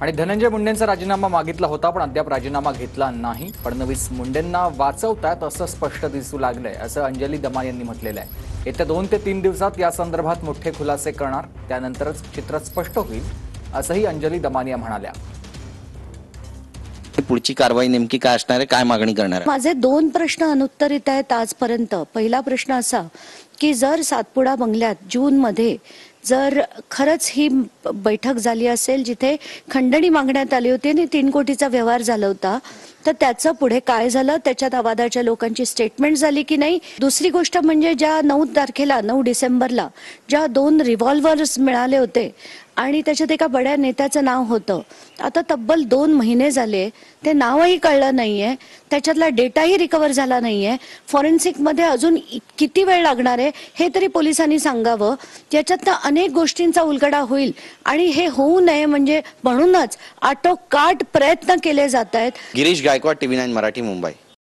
आणि धनंजय मुंडेंचा राजीनामा मागितला होता, पण अद्याप राजीनामा घेतला नाही. फडणवीस मुंडेंना वाचवतात असं स्पष्ट दिसू लागलंय, असं अंजली दमानी यांनी म्हटलेलं आहे. येत्या 2 ते 3 दिवसात या संदर्भात मोठे खुलासे करणार, त्यानंतरच चित्र स्पष्ट होईल, असंही अंजली दमानी म्हणाल्या. पुढची कारवाई नेमकी काय असणार आहे, काय मागणी करणार आहे? माझे 2 प्रश्न अनुत्तरित आहेत आजपर्यंत. पहिला प्रश्न असा की जर सातपुडा बंगल्यात जूनमध्ये जर खरंच ही बैठक झाली असेल जिथे खंडणी मागण्यात आली होती आणि 3 कोटीचा व्यवहार झाला होता, तर त्याचं पुढे काय झालं, त्याच्यात आवादाच्या लोकांची स्टेटमेंट झाली की नाही. दुसरी गोष्ट म्हणजे ज्या 9 डिसेंबरला ज्या 2 रिव्हॉल्वर्स मिळाले होते आणि त्याच्यात एका बड्या नेत्याचं नाव होतं, आता तब्बल 2 महिने झाले ते नावही कळलं नाहीये, त्याच्यातला डेटाही रिकव्हर झाला नाहीये. फॉरेन्सिकमध्ये अजून किती वेळ लागणार आहे हे तरी पोलिसांनी सांगावं. याच्यातनं अनेक गोष्टींचा उलगडा होईल आणि हे होऊ नये म्हणूनच आटोकाट प्रयत्न केले जात आहेत. गिरीश गायकवाड, TV9 मराठी, मुंबई.